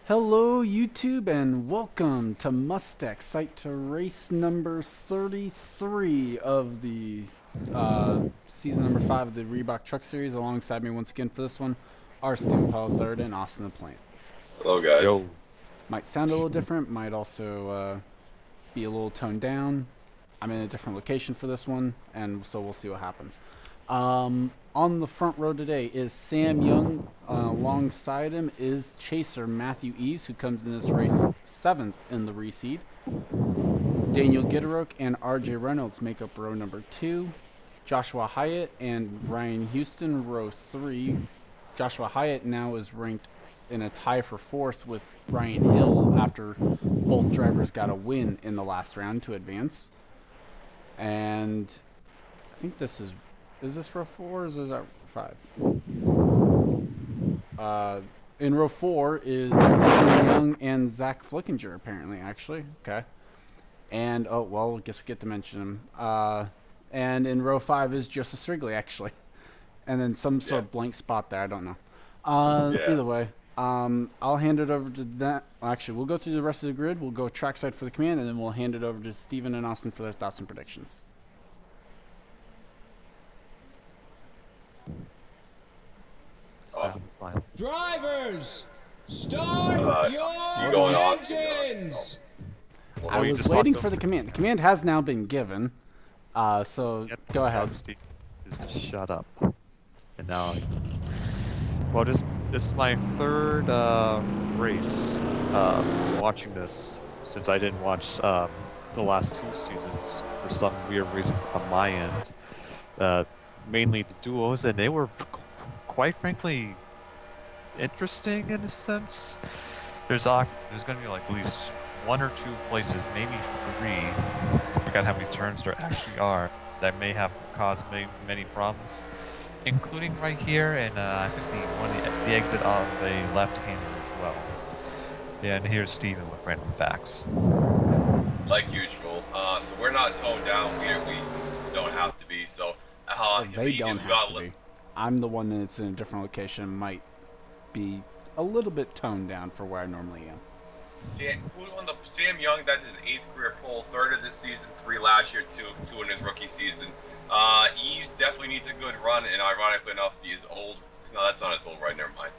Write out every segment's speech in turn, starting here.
Hello, YouTube, and welcome to Mustang Site to race number 33 of the season number 5 of the Reebok Truck Series. Alongside me once again for this one are Stephen Powell third and Austin the Plant. Hello, guys. Yo, Might sound a little different, might also be a little toned down. I'm in a different location for this one, and so we'll see what happens. On the front row today is Sam Young. Alongside him is Chaser Matthew Eves, who comes in this race 7th in the reseed. Daniel Gitterook and RJ Reynolds make up row number 2. Joshua Hyatt and Ryan Houston, row 3. Joshua Hyatt now is ranked in a tie for 4th with Ryan Hill after both drivers got a win in the last round to advance. And I think this is this row 4 or is that 5? In row 4 is Dylan Young and Zach Flickinger, apparently, actually. Okay. And, oh, well, I guess we get to mention him. And in row 5 is Joseph Wrigley, actually. And then some sort of blank spot there, I don't know. Either way, I'll hand it over to that. Actually, we'll go through the rest of the grid. We'll go trackside for the command, and then we'll hand it over to Steven and Austin for their thoughts and predictions. silent. Drivers, start your going on? engines. I you was just waiting talked for the command. The command has now been given. So go ahead. Steve, just shut up. And now, well, this is my third race watching this since I didn't watch the last 2 seasons for some weird reason on my end. Mainly the duos, and they were quite frankly interesting in a sense. There's going to be like at least 1 or 2 places, maybe 3. I forgot how many turns there actually are that may have caused many problems, including right here, and I think the exit of a left-hander as well. Yeah, and here's Steven with random facts. Like usual. So we're not toned down. We don't have to be. So They don't have to be. I'm the one that's in a different location. Might be a little bit toned down for where I normally am. Sam Young, that's his 8th career pole, 3rd of this season, 3 last year, 2 in his rookie season. Eves definitely needs a good run, and ironically enough, he is old. No, that's not his old right. Never mind.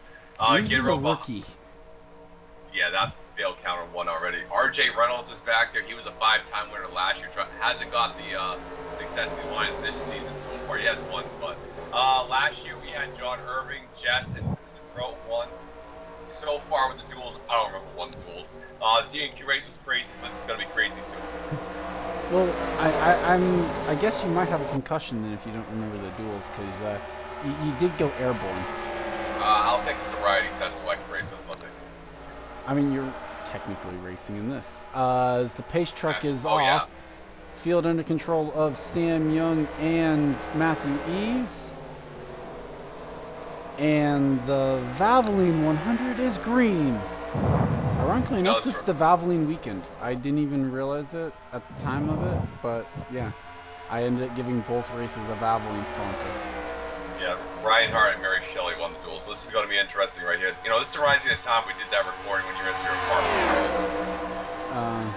Eves is a rookie. Yeah, that's failed counter 1 already. RJ Reynolds is back there. He was a 5-time winner last year. Hasn't got the success he wanted this season so far. He has 1, but last year we had John Irving, Jess, and wrote 1. So far with the duels, I don't remember 1 duels. DNQ race was crazy, so this is gonna be crazy too. Well, I guess you might have a concussion then if you don't remember the duels, because you did go airborne. I'll take a sobriety test so I can race on Sunday. I mean, you're technically racing in this. As the pace truck is off, yeah. Field under control of Sam Young and Matthew Eves. And the Valvoline 100 is green. Ironically enough, this is the Valvoline weekend. I didn't even realize it at the time of it, but yeah. I ended up giving both races a Valvoline sponsor. Yeah, Ryan Hart and Mary Shelley won the duels, so this is going to be interesting right here. You know, this reminds me of the time we did that recording when you were at your apartment.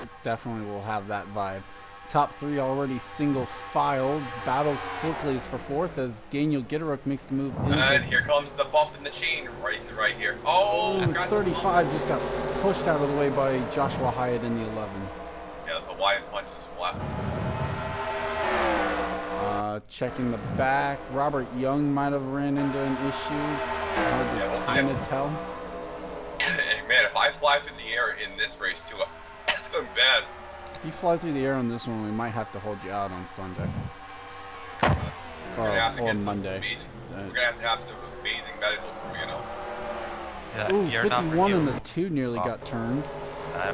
It definitely will have that vibe. Top 3 already single filed. Battle quickly is for 4th as Daniel Gitterook makes the move into... And here comes the bump in the chain race right here. Oh, 35 just got pushed out of the way by Joshua Hyatt in the 11. Yeah, the Hawaiian punch is flat. Checking the back. Robert Young might have ran into an issue. Hard to kind of tell. Hey, man, if I fly through the air in this race too, it's going to be bad. If you fly through the air on this one, we might have to hold you out on Sunday. Or Monday. We're going to have some amazing medical crew, you know. Yeah, Ooh, you're 51 not in the 2 nearly got turned. I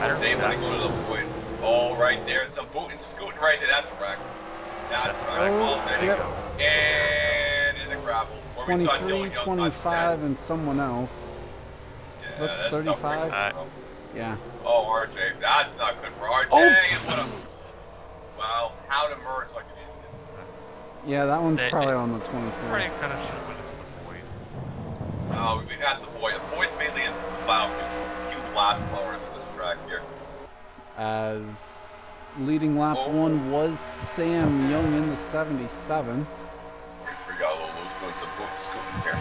don't They know want to go to the point. Oh, right there. Some booting, scooting right there. That's a wreck. That's what I call it. Yep. And in the gravel. 23, 25, and someone else. Yeah, Is that 35? Yeah. Oh, RJ, that's not good for RJ. Oh! Wow, how to merge like an idiot. Yeah, that one's probably on the 23. Frank kind of should have went to the point. We've had the void. The void's mainly in wow, few last blowers on this track here. As leading lap 1 was Sam Young in the 77. We got a little loose doing some boot scooting here.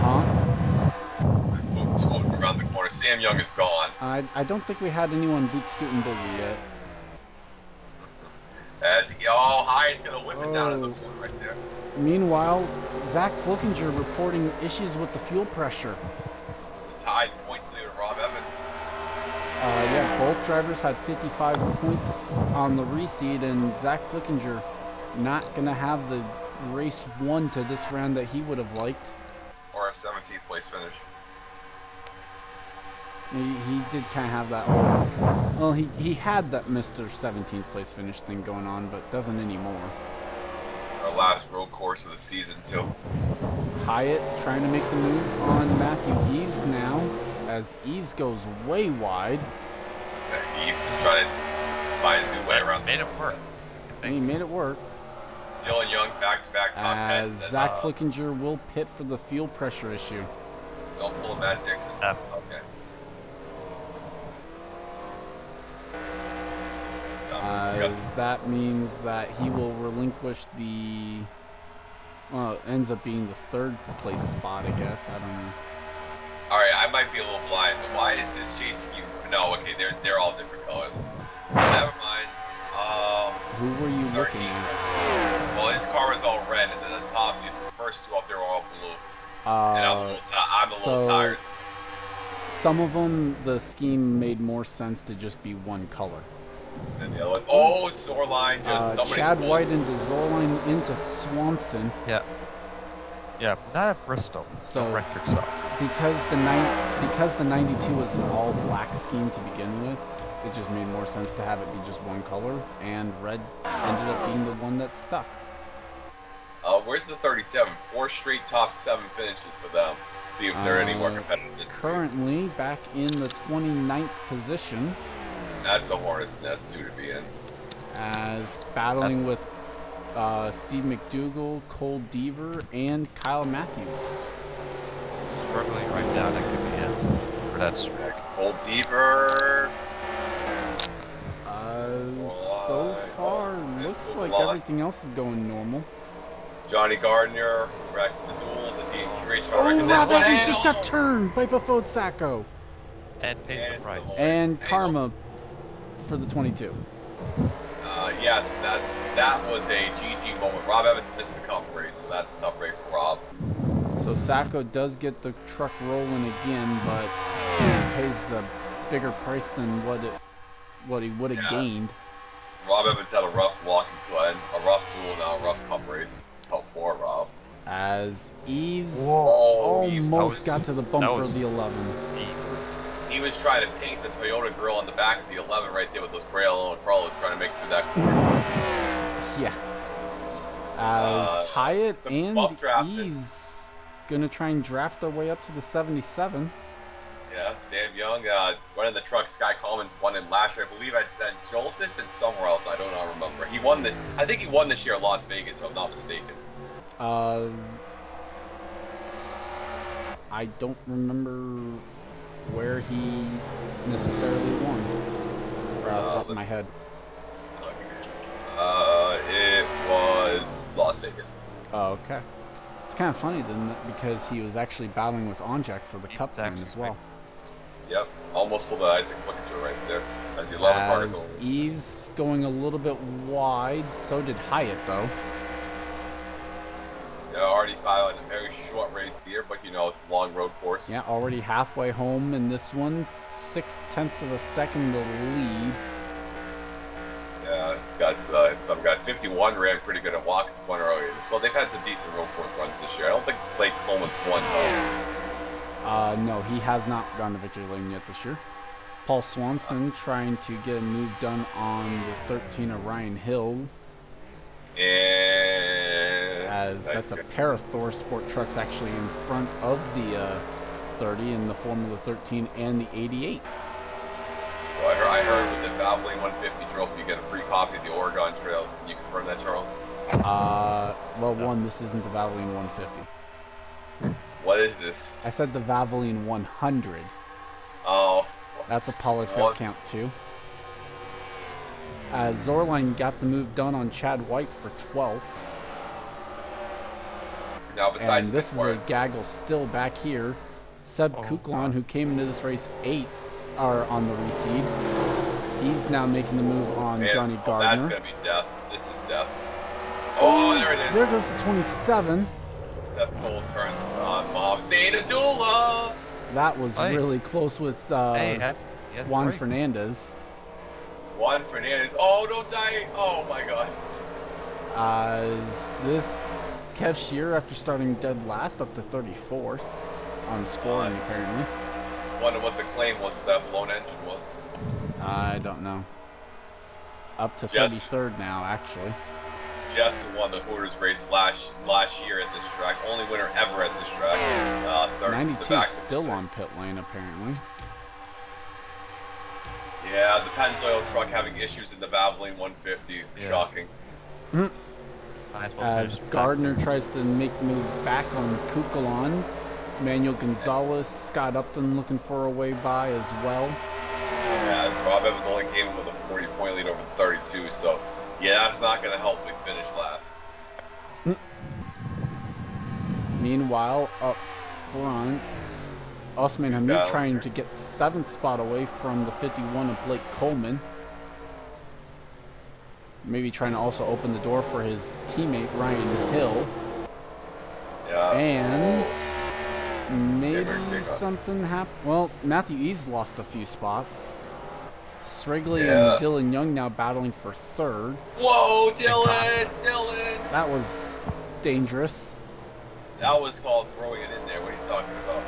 Huh? Boot scooting around the corner. Sam Young is gone. I don't think we had anyone boot scooting Boogie yet. Hyatt's going to whip it down in the corner right there. Meanwhile, Zach Flickinger reporting issues with the fuel pressure. The tied points leader, Rob Evans. Yeah, both drivers had 55 points on the reseed, and Zach Flickinger not going to have the race won to this round that he would have liked. Or a 17th place finish. He did kind of have that. Well, he had that Mr. 17th place finish thing going on, but doesn't anymore. Our last road course of the season, too. Hyatt trying to make the move on Matthew Eves now, as Eves goes way wide. Yeah, Eves is trying to find a new way around. Made it work. And he made it work. Dylan Young back-to-back top 10. As Zach Flickinger will pit for the fuel pressure issue. Don't pull Matt Dixon. Okay. As that means that he will relinquish the, well, it ends up being the 3rd place spot, I guess. I don't know. All right, I might be a little blind, but why is this JCU? No, okay, they're all different colors. Never mind. Who were you 13. looking at? Well, his car was all red, and then the top, the first 2 up there were all blue. And I'm a little tired. Some of them, the scheme made more sense to just be one color. And the other one, Zorline. Chad White into Zorline into Swanson. Yeah. Yeah, not at Bristol. So don't wreck yourself. Because the 92 was an all black scheme to begin with, it just made more sense to have it be just one color, and red ended up being the one that stuck. Where's the 37? 4 straight top 7 finishes for them. See if they're any more competitive this currently year. Back in the 29th position. That's the Hornets' nest too to be in. As battling with Steve McDougall, Cole Deaver, and Kyle Matthews. Struggling right down at commands for that strike. Cole Deaver. So far, looks like everything else is going normal. Johnny Gardner wrecked the duels and he raced Rob Evans just got turned by Bafode Sacco. And paid the price. And Karma for the 22. Yes, that was a GG moment. Rob Evans missed the cup race, so that's a tough race for Rob. So Sacco does get the truck rolling again, but pays the bigger price than what he would have gained. Rob Evans had a rough walking sled, a rough duel, now a rough cup race. Oh, poor Rob. As Eves almost got to the bumper of the 11. Deep. He was trying to paint the Toyota grill on the back of the 11 right there with those Crayola and Carlos trying to make it through that corner. Yeah. As Hyatt and Eves gonna try and draft their way up to the 77. Yeah, Sam Young running the truck. Sky Commons won in last year. I believe I said Joltis and somewhere else. I don't remember. I think he won this year at Las Vegas, if I'm not mistaken. I don't remember where he necessarily won. Right off the top of my head. It was Las Vegas. Oh, okay. It's kind of funny then, because he was actually battling with Onjak for the cup win as well. Yep, almost pulled the Isaac Flickinger right there. As the 11 car is over. Eves going a little bit wide, so did Hyatt though. Yeah, already filed a very short race here, but you know, it's a long road course. Yeah, already halfway home in this one. 0.6 of a second to lead. Yeah, it's got 51, ran pretty good at Watkins Corner earlier. Well, they've had some decent road course runs this year. I don't think Blake Coleman's won though. No, he has not gone to victory lane yet this year. Paul Swanson trying to get a move done on the 13 of Ryan Hill. And as that's a pair of Thor Sport trucks actually in front of the 30 in the form of the 13 and the 88. So I heard with the Valvoline 150 trophy, you get a free copy of the Oregon Trail. Can you confirm that, Charles? Well, one, this isn't the Valvoline 150. What is this? I said the Valvoline 100. That's a Pollard fail Was. count too. As Zorline got the move done on Chad White for 12th. Now, besides And this is a Whitmore, gaggle still back here. Seb Kuklon, who came into this race 8th, are on the reseed. He's now making the move on man, Johnny that's Gardner. going to be death. This is death. Oh, there it is. There goes the 27. Seth Cole turned on Mom. Zeta Dula. That was Hey. really close with Hey, he has Juan brakes. Fernandez. Juan Fernandez. Oh, don't die. Oh, my God. As this Kev Shear, after starting dead last, up to 34th on scoring, apparently. Wonder what the claim was for that blown engine was. I don't know. Up to Jess. 33rd now, actually. Jess won the Hooters race last year at this track. Only winner ever at this track. Third. 92 is still on pit lane, apparently. Yeah, the Pennzoil truck having issues in the Valvoline 150. Yeah. Shocking. Might as well As finish Gardner tries to make the move back on Kukulon. Manuel Gonzalez, Scott Upton looking for a way by as well. Yeah, Rob Evans only came in with a 40-point lead over 32, so yeah, that's not going to help me finish last. Meanwhile, up front, Osman Hamid Battle trying here. to get 7th spot away from the 51 of Blake Coleman. Maybe trying to also open the door for his teammate Ryan Hill. Yeah. And maybe Saber. something happened. Well, Matthew Eves lost a few spots. Srigley Yeah. and Dylan Young now battling for 3rd. Whoa, Dylan! Dylan! That was dangerous. That was called throwing it in there. What are you talking about?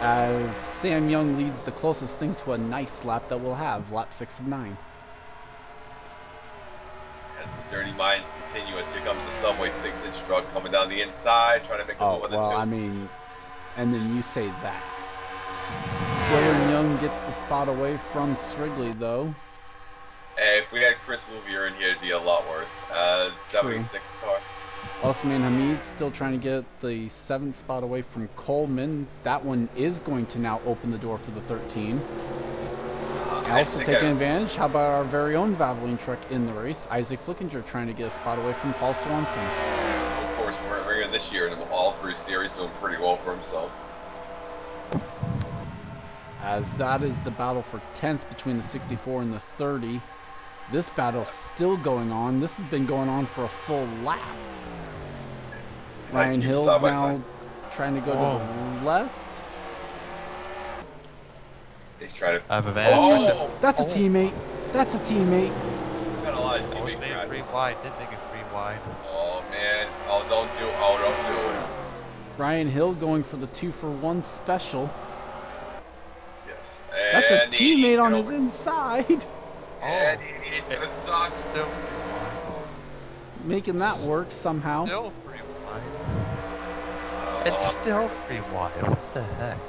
As Sam Young leads the closest thing to a nice lap that we'll have, lap 6 of 9. As the Dirty Minds continue, as here comes the Subway 6-inch truck coming down the inside, trying to make a Oh, move on the well, two. I mean, and then you say that. Dylan Young gets the spot away from Srigley, though. Hey, if we had Chris Louvier in here, it'd be a lot worse. 76 car. Osman Hamid still trying to get the 7th spot away from Coleman. That one is going to now open the door for the 13. I Also think taking I- advantage, how about our very own Valvoline truck in the race? Isaac Flickinger trying to get a spot away from Paul Swanson. Of course, we're in this year in the all three series, doing pretty well for himself. As that is the battle for 10th between the 64 and the 30. This battle's still going on. This has been going on for a full lap. Ryan keep Hill side by now side. trying to go to the left. He's trying to. I have advantage. Oh! That's a teammate. That's a teammate. We got a lot of Oh, teammate he made it crashes. 3 wide. Didn't make it 3 wide. Oh man! Don't do it! Ryan Hill going for the 2-for-1 special. Yes. That's a And he- teammate on get his over- inside. And it's gonna suck. Still 3 wide. Making that work somehow. Still 3 wide. It's still 3 wide. What the heck?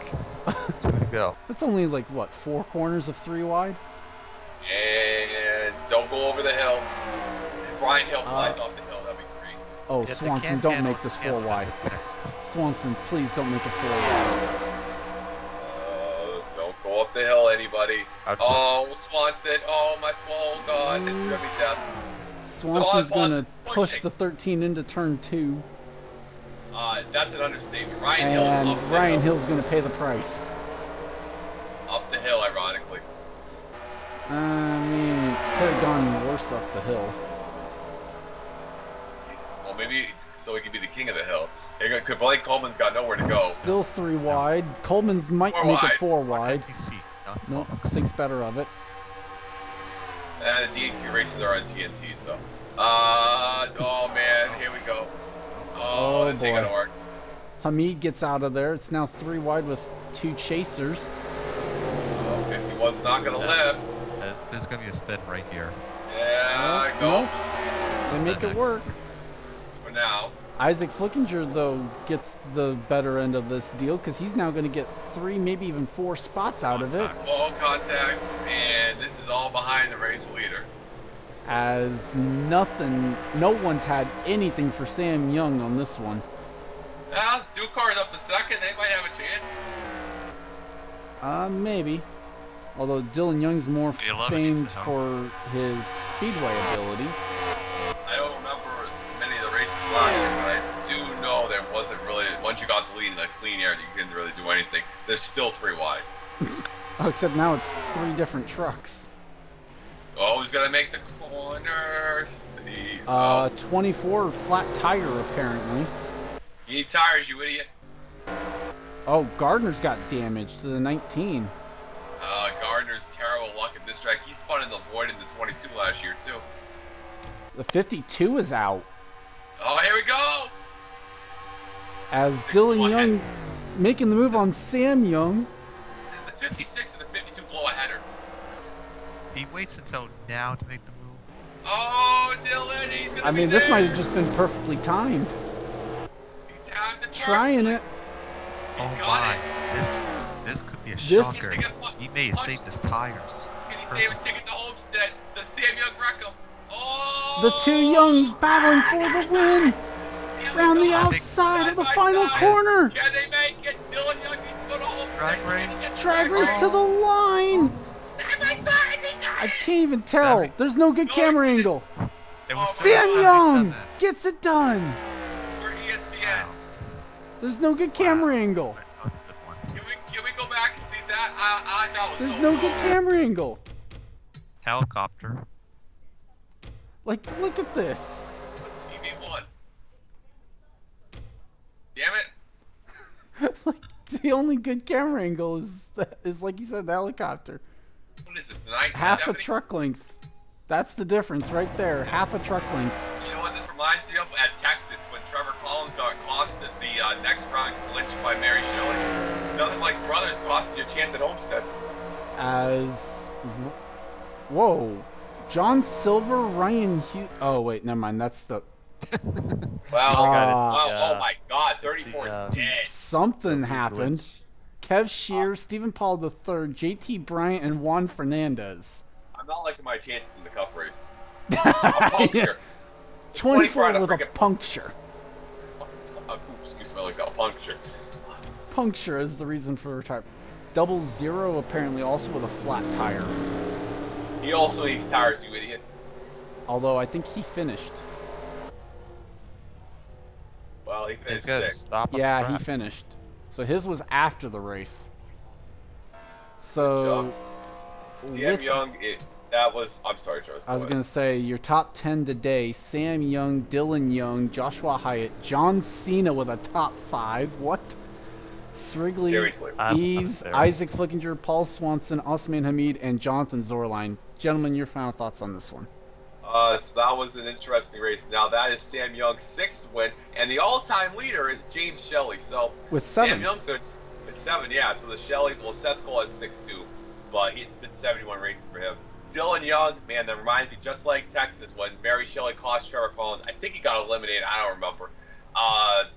Way to go. That's only like, what, 4 corners of 3 wide? And don't go over the hill. If Ryan Hill flies off the hill, that'd be great. Oh, Yeah, they Swanson, can't don't handle- make this can't 4 wide. pass the Texas. Swanson, please don't make it 4 wide. Don't go up the hill, anybody. Outside. Oh, Swanson. Oh, my small God. This is gonna be death. Swanson's Oh, going to push pushing. the 13 into turn 2. That's an understatement. Ryan Hill And up the Ryan hill. Hill's going to pay the price. Up the hill, ironically. I mean, could have gone worse up the hill. Well, maybe so he can be the king of the hill. Because Blake Coleman's got nowhere to go. Still 3 wide. Coleman's might 4 make wide. it 4 wide. NPC, not Nope, Fox. thinks better of it. And the DQ races are on TNT, so. Oh man, here we go. Oh, This ain't gonna boy. work. Hamid gets out of there. It's now 3 wide with 2 chasers. 51's not gonna lift. There's gonna be a spin right here. Yeah, go Nope. They make it work. for now. Isaac Flickinger, though, gets the better end of this deal because he's now going to get 3, maybe even 4 spots out of it. Ball contact, and this is all behind the race leader. As no one's had anything for Sam Young on this one. Now, Ducar's up to second. They might have a chance. Maybe. Although Dylan Young's more The 11 famed needs to for his speedway abilities. I don't remember many of the races last year, but I do know there wasn't really, once you got the lead in the clean air, you couldn't really do anything. There's still 3 wide. Oh, except now it's 3 different trucks. Oh, who's gonna make the corner? Steve. 24 flat tire apparently. You need tires, you idiot. Oh, Gardner's got damage to the 19. Gardner's terrible luck at this track. He spun in the void in the 22 last year, too. The 52 is out. Oh, here we go! As 6 Dylan one Young making the move on Sam Young. The 56 and the 52 blow a header. He waits until now to make the move. Oh, Dylan, he's gonna I be mean, this there. might have just been perfectly timed. He's having the Trying it. Oh got my! it. This could be a This- shocker. He's taking a He may have punch. saved his tires. Can he save a ticket to Homestead? The Sam Young Wreckham. Oh! The 2 Youngs battling for the win. Here we Round the go. outside of the Side by final side. corner. Can they make it? Dylan Young needs to go to Homestead. Drag race. Drag race to the line. Side by side, they got I it. can't even tell. Sorry. There's no good camera angle. It was Sam 77. Young gets it done. For ESPN. Wow. There's no good camera angle. That was a good one. Can we go back and see that? I know. It's There's so no cool. good camera angle. Helicopter. Like, look at this. EV1. Damn it. Like, the only good camera angle is like you said, the helicopter. What is this? The 1970? Half a truck length. That's the difference right there. Half a truck length. You know what this reminds me of? At Texas, when Trevor Collins got costed the next round clinched by Mary Shelley. It's nothing like brothers costing your chance at Homestead. As whoa, John Silver, Ryan Hughes. Oh wait, never mind. That's the Well, Ah. oh my God, 34 the, is dead. something happened. Kev Shear, Stephen Paul III, JT Bryant, and Juan Fernandez. I'm not liking my chances in the cup race. A puncture. 24 to with a freaking- puncture. Excuse me, like a puncture. Puncture is the reason for retirement. 00 apparently also with a flat tire. He also needs tires, you idiot. Although I think he finished. Well, he He's finished got to sixth. stop on Yeah, the he track. finished. So his was after the race. So Sam with- Young, that was. I'm sorry, Charles. I was going to say your top 10 today: Sam Young, Dylan Young, Joshua Hyatt, John Cena with a top 5. What? Srigley, Seriously. I'm Eves, embarrassed. Isaac Flickinger, Paul Swanson, Osman Hamid, and Jonathan Zorline. Gentlemen, your final thoughts on this one? So that was an interesting race. Now that is Sam Young's 6th win, and the all-time leader is James Shelley. So With Sam 7. Young, so it's 7, yeah. So the Shelley, well, Seth Cole has 6-2, but it's been 71 races for him. Dylan Young, man, that reminds me, just like Texas when Mary Shelley cost Trevor Collins. I think he got eliminated. I don't remember.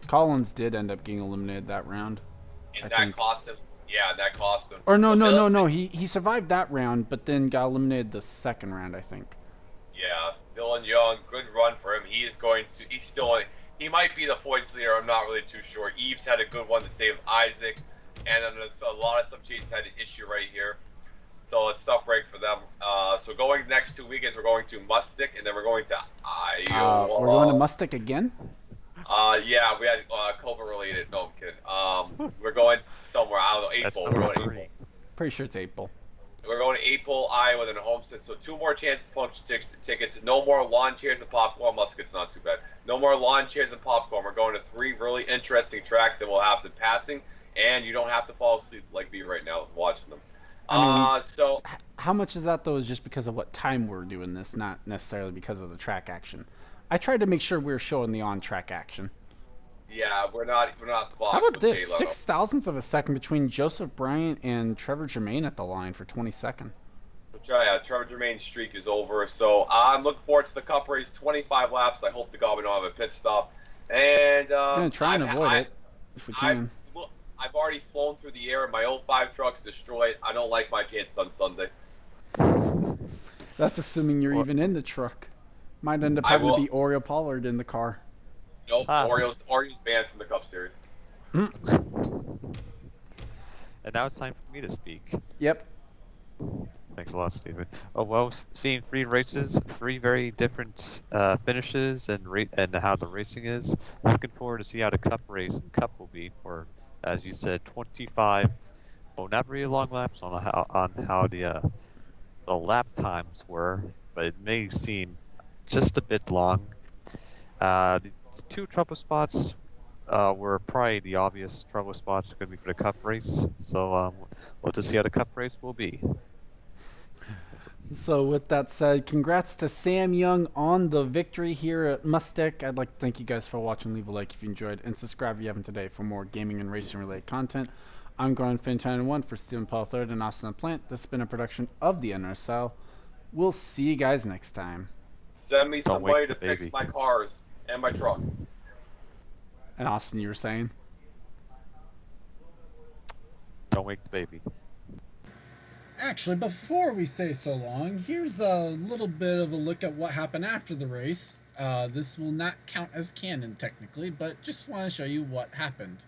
Collins did end up getting eliminated that round. And I that think. cost him. Yeah, that cost him. Or no. But Dylan- He survived that round, but then got eliminated the second round, I think. Yeah, Dylan Young, good run for him. He is going to. He's still. He might be the points leader. I'm not really too sure. Eves had a good one to save Isaac, and then there's a lot of some chases had an issue right here. So it's tough break for them. So going next 2 weekends, we're going to Mustic, and then we're going to Iowa. We're going to Mustic again? Yeah, we had COVID related. No, I'm kidding. We're going somewhere. I don't know. That's April. We're number going to 3. April. Pretty sure it's April. We're going to April, Iowa, then Homestead. So 2 more chances to punch tickets. No more lawn chairs and popcorn. Muscat's not too bad. No more lawn chairs and popcorn. We're going to 3 really interesting tracks that will have some passing, and you don't have to fall asleep like me right now watching them. So How much of that, though, is just because of what time we're doing this, not necessarily because of the track action? I tried to make sure we were showing the on-track action. yeah, we're not How about this? J-Lo. 6 thousandths of a second between Joseph Bryant and Trevor Germain at the line for 22nd. Trevor Germain's streak is over, so I'm looking forward to the Cup race. 25 laps. I hope to God we don't have a pit stop. And Gonna try and avoid it if we can. I've already flown through the air. My 05 truck's destroyed. I don't like my chances on Sunday. That's assuming you're even in the truck. Might end up I having to will- be Oriole Pollard in the car. Nope, Ah. Orioles banned from the Cup Series. And now it's time for me to speak. Yep. Thanks a lot, Steven. Oh well, seeing 3 races, 3 very different finishes, and how the racing is. Looking forward to see how the Cup race and Cup will be for, as you said, 25. Well, not really long laps on how the lap times were, but it may seem just a bit long. The 2 trouble spots were probably the obvious trouble spots going to be for the Cup race. So we'll just see how the Cup race will be. So with that said, congrats to Sam Young on the victory here at Mustek. I'd like to thank you guys for watching. Leave a like if you enjoyed, and subscribe if you haven't today for more gaming and racing related content. I'm Gordon Finn1 for Stephen Paul III and Austin Plant. This has been a production of the NRSL. We'll see you guys next time. Send me Don't somebody wake to the fix baby. my cars and my truck. And Austin, you were saying? Don't wake the baby. Actually, before we say so long, here's a little bit of a look at what happened after the race. This will not count as canon technically, but just want to show you what happened.